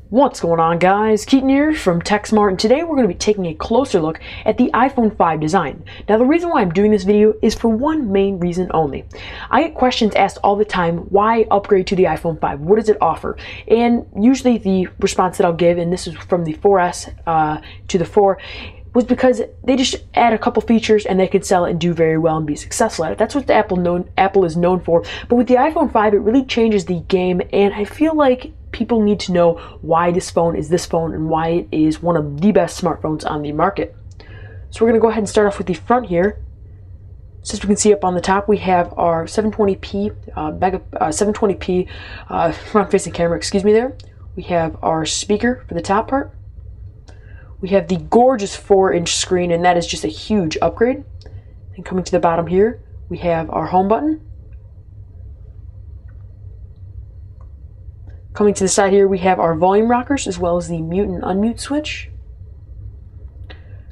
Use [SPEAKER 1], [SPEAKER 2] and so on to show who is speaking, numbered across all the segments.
[SPEAKER 1] What's going on, guys? Keaton here from TechSmart, and today we're going to be taking a closer look at the iPhone 5 design. Now, the reason why I'm doing this video is for one main reason only. I get questions asked all the time, why upgrade to the iPhone 5? What does it offer? And usually the response that I'll give, and this is from the 4S to the 4, was because they just add a couple features and they could sell it and do very well and be successful at it. That's what Apple is known for. But with the iPhone 5, it really changes the game, and I feel like people need to know why this phone is this phone and why it is one of the best smartphones on the market. So we're going to go ahead and start off with the front here. So as we can see up on the top, we have our 720p front-facing camera. Excuse me there. We have our speaker for the top part. We have the gorgeous 4-inch screen, and that is just a huge upgrade. And coming to the bottom here, we have our home button. Coming to the side here, we have our volume rockers as well as the mute and unmute switch.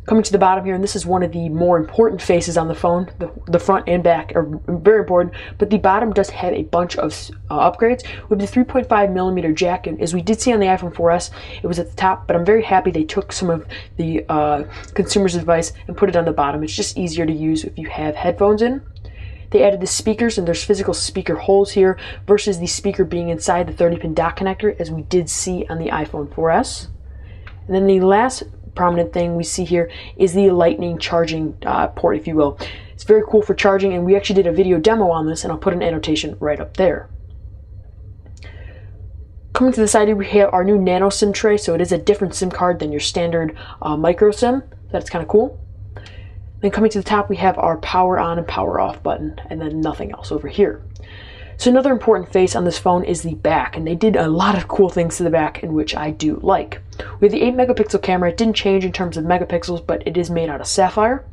[SPEAKER 1] Coming to the bottom here, and this is one of the more important faces on the phone, the front and back are very important, but the bottom does have a bunch of upgrades. We have the 3.5mm jack, and as we did see on the iPhone 4S, it was at the top, but I'm very happy they took some of the consumer's advice and put it on the bottom. It's just easier to use if you have headphones in. They added the speakers, and there's physical speaker holes here versus the speaker being inside the 30-pin dock connector, as we did see on the iPhone 4S. And then the last prominent thing we see here is the lightning charging port, if you will. It's very cool for charging, and we actually did a video demo on this, and I'll put an annotation right up there. Coming to the side here, we have our new nano SIM tray, so it is a different SIM card than your standard micro SIM. So that's kind of cool. Then coming to the top, we have our power on and power off button, and then nothing else over here. So another important face on this phone is the back, and they did a lot of cool things to the back, in which I do like. We have the 8-megapixel camera. It didn't change in terms of megapixels, but it is made out of sapphire.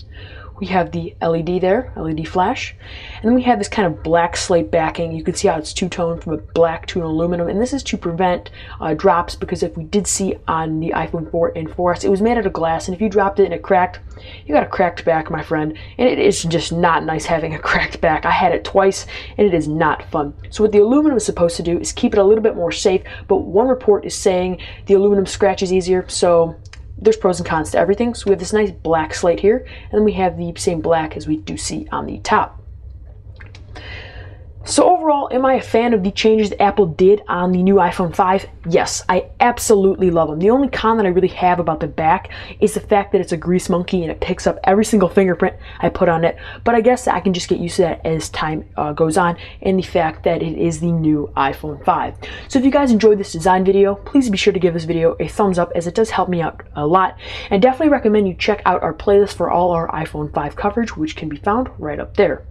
[SPEAKER 1] We have the LED there, LED flash. And then we have this kind of black slate backing. You can see how it's two-tone from a black to an aluminum. And this is to prevent drops, because if we did see on the iPhone 4 and 4S, it was made out of glass. And if you dropped it and it cracked, you got a cracked back, my friend. And it is just not nice having a cracked back. I had it twice, and it is not fun. So what the aluminum is supposed to do is keep it a little bit more safe. But one report is saying the aluminum scratches easier, so there's pros and cons to everything. So we have this nice black slate here, and then we have the same black as we do see on the top. So overall, am I a fan of the changes that Apple did on the new iPhone 5? Yes, I absolutely love them. The only con that I really have about the back is the fact that it's a grease monkey and it picks up every single fingerprint I put on it. But I guess I can just get used to that as time goes on, and the fact that it is the new iPhone 5. So if you guys enjoyed this design video, please be sure to give this video a thumbs up, as it does help me out a lot. And definitely recommend you check out our playlist for all our iPhone 5 coverage, which can be found right up there.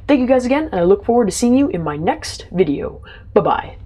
[SPEAKER 1] Thank you guys again, and I look forward to seeing you in my next video. Bye-bye.